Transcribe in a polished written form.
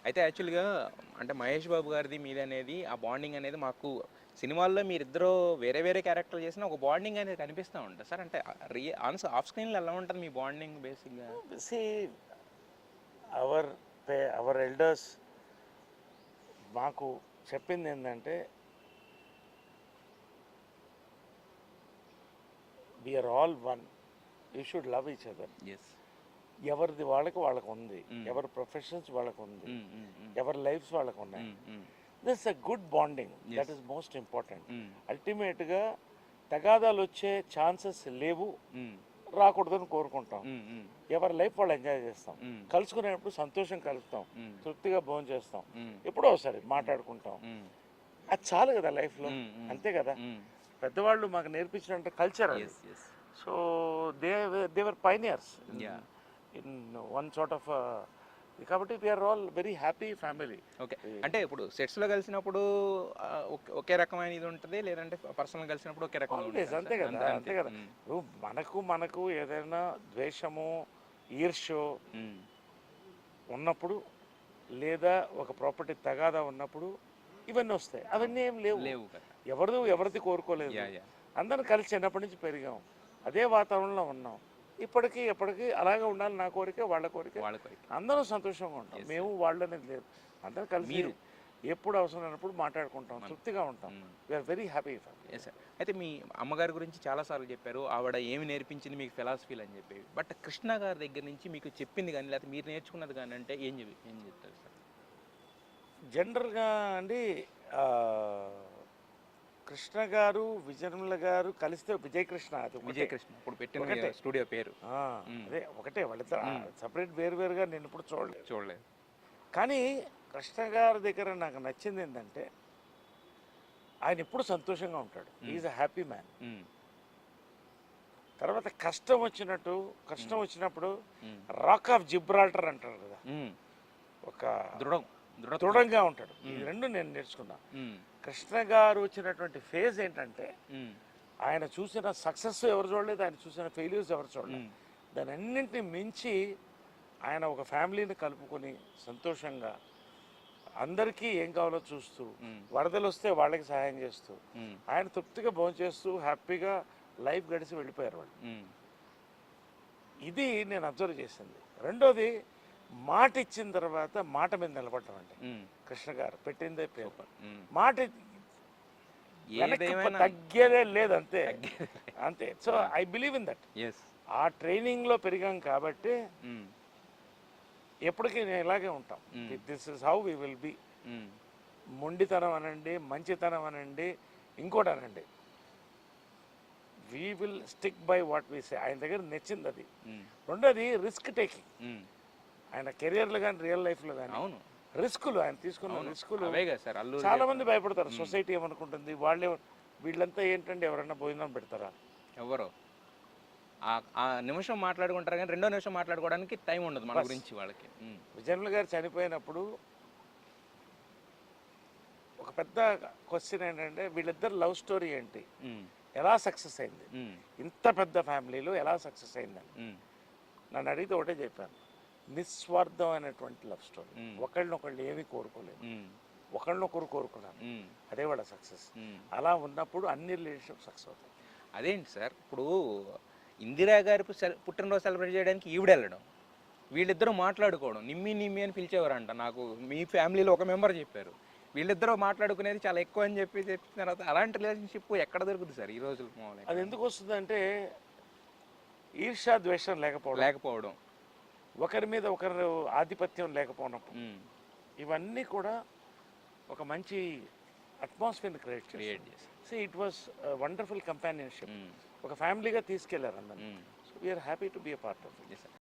అయితే యాక్చువల్‌గా అంటే 'మహేష్ బాబు' గారిది మీదనేది ఆ బాండింగ్ అనేది మాకు సినిమాల్లో మీరిద్దరూ వేరే వేరే క్యారెక్టర్లు చేసినా ఒక బాండింగ్ అనేది కనిపిస్తా ఉంటది సార్. అంటే ఆఫ్ స్క్రీన్‌లో ఎలా ఉంటది మీ బాండింగ్ బేసిక్‌గా? సి అవర్ అవర్ ఎల్డర్స్ మాకు చెప్పింది ఏంటంటే we are all one, you should love each other. Yes. ఎవరిది వాళ్ళకు ఉంది, ఎవరి ప్రొఫెషన్స్ వాళ్ళకు ఉంది, ఎవరి లైఫ్స్ వాళ్ళకు ఉన్నాయి. This a good bonding, that is most important. అల్టిమేట్గా తగాదాలు వచ్చే ఛాన్సెస్ లేవు, రాకూడదని కోరుకుంటాం. ఎవరి లైఫ్ వాళ్ళు ఎంజాయ్ చేస్తాం, కలుసుకునేటప్పుడు సంతోషం కలుస్తాం, తృప్తిగా భోజనం చేస్తాం, ఎప్పుడో ఒకసారి మాట్లాడుకుంటాం. అది చాలు కదా లైఫ్లో, అంతే కదా. పెద్దవాళ్ళు మాకు నేర్పించినట్టు కల్చర్ అది. So they're pioneers in one sort of, కాబట్టి we're all very happy family. Okay. అంటే ఇప్పుడు సెట్స్‌లో కలిసినప్పుడు ఒకే రకమైన ఇది ఉంటది. లేదంటే పర్సనల్‌గా కలిసినప్పుడు ఒకే రకమైన ఆల్వేస్ అంతే కదా, అంతే కదా. ఇప్పుడు మనకు ఏదైనా ద్వేషము, ఈర్ష్యో ఉన్నప్పుడు, లేదా ఒక ప్రాపర్టీ తగాదా ఉన్నప్పుడు ఇవన్నీ వస్తాయి. అవన్నీ ఏం లేవు. ఎవరిది కోరుకోలేదు. అందరం కలిసి చిన్నప్పటి నుంచి పెరిగాం, అదే వాతావరణంలో ఉన్నాం. ఎప్పటికీ అలాగే ఉండాలి. నా కోరిక, వాళ్ళ కోరిక, అందరం సంతోషంగా ఉంటాం. మేము వాళ్ళు అనేది లేదు, అందరం కలిసి ఎప్పుడు అవసరమైనప్పుడు మాట్లాడుకుంటాం, తృప్తిగా ఉంటాం. We are very happy. సార్, అయితే మీ అమ్మగారి గురించి చాలాసార్లు చెప్పారు, ఆవిడ ఏమి నేర్పించింది మీకు ఫిలాసఫీలు అని చెప్పి. బట్ కృష్ణ గారి దగ్గర నుంచి మీకు చెప్పింది కానీ లేకపోతే మీరు నేర్చుకున్నది కానీ అంటే ఏం చెప్తారు సార్? జనరల్గా అండి, కృష్ణ గారు, విజయనిర్మల గారు కలిస్తే విజయకృష్ణ, అది విజయకృష్ణ ఇప్పుడు పెట్టిన స్టూడియో పేరు అదే ఒకటే. వాళ్ళిద్దరు సపరేట్ వేరుగా నేను ఇప్పుడు చూడలేదు. కానీ కృష్ణ గారి దగ్గర నాకు నచ్చింది ఏంటంటే ఆయన ఎప్పుడు సంతోషంగా ఉంటాడు. Is a happy man. తర్వాత కష్టం వచ్చినప్పుడు రాక్ ఆఫ్ జిబ్రాల్టర్ అంటారు కదా, ఒక దృఢంగా ఉంటాడు. ఈ రెండు నేను నేర్చుకున్నా. కృష్ణ గారు వచ్చినటువంటి ఫేజ్ ఏంటంటే ఆయన చూసిన సక్సెస్ ఎవరు చూడలేదు, ఆయన చూసిన ఫెయిల్యూర్స్ ఎవరు చూడలేదు. దాని అన్నింటినీ మించి ఆయన ఒక ఫ్యామిలీని కలుపుకొని సంతోషంగా అందరికీ ఏం కావాలో చూస్తూ, వరదలు వస్తే వాళ్ళకి సహాయం చేస్తూ, ఆయన తృప్తిగా భోంచేస్తూ హ్యాపీగా లైఫ్ గడిచి వెళ్ళిపోయారు వాళ్ళు. ఇది నేను అబ్జర్వ్ చేసింది. రెండోది, మాట ఇచ్చిన తర్వాత మాట మీద నిలబడటం అండి. కృష్ణ గారు పెట్టిందే పేపర్, మాట తగ్గేదే లేదు, అంతే. So I believe in that. ఆ ట్రైనింగ్లో పెరిగాం కాబట్టి ఎప్పటికీ నేను ఇలాగే ఉంటాం. This is how we will be. మొండితనం అనండి, మంచితనం అనండి, ఇంకోటి అనండి, we will stick by what we say. ఆయన దగ్గర నచ్చింది అది. రెండోది రిస్క్ టేకింగ్. ఆయన కెరియర్లో కానీ రియల్ లైఫ్లో కానీ రిస్కులు, ఆయన తీసుకున్న రిస్కులు చాలా మంది భయపడతారు. సొసైటీ ఏమనుకుంటుంది, వీళ్ళంతా ఏంటంటే ఎవరైనా భోజనం పెడతారా, ఎవరో ఆ నిమిషం మాట్లాడుకుంటారు కానీ రెండో నిమిషం మాట్లాడుకోవడానికి టైం ఉండదు మన గురించి వాళ్ళకి. విజయనిర్మల గారు చనిపోయినప్పుడు ఒక పెద్ద క్వశ్చన్ ఏంటంటే వీళ్ళిద్దరు లవ్ స్టోరీ ఏంటి, ఎలా సక్సెస్ అయింది, ఇంత పెద్ద ఫ్యామిలీలో ఎలా సక్సెస్ అయిందని నన్ను అడిగితే ఒకటే చెప్పాను, నిస్వార్థం అనేటువంటి లవ్ స్టోరీ. ఒకళ్ళనొకళ్ళు ఏమీ కోరుకోలేదు, ఒకళ్ళనొకరు కోరుకున్నాను, అదే వాళ్ళ సక్సెస్. అలా ఉన్నప్పుడు అన్ని రిలేషన్షిప్ సక్సెస్ అవుతాయి. అదేంటి సార్, ఇప్పుడు ఇందిరా గారి పుట్టినరోజు సెలబ్రేట్ చేయడానికి ఈవిడ వెళ్ళడం, వీళ్ళిద్దరూ మాట్లాడుకోవడం, నిమ్మి అని పిలిచేవారంట. నాకు మీ ఫ్యామిలీలో ఒక మెంబర్ చెప్పారు, వీళ్ళిద్దరూ మాట్లాడుకునేది చాలా ఎక్కువ అని చెప్పిన తర్వాత అలాంటి రిలేషన్షిప్ ఎక్కడ దొరుకుతుంది సార్ ఈ రోజులు? అది ఎందుకు వస్తుందంటే ఈర్ష్యా ద్వేషం లేకపోవడం, ఒకరి మీద ఒకరు ఆధిపత్యం లేకపోవడం, ఇవన్నీ కూడా ఒక మంచి అట్మాస్ఫియర్ని క్రియేట్ చేసి ఇట్ వాస్ వండర్ఫుల్ కంపానియన్షిప్. ఒక ఫ్యామిలీగా తీసుకెళ్లారు అందరినీ. So we are happy to be a part of it.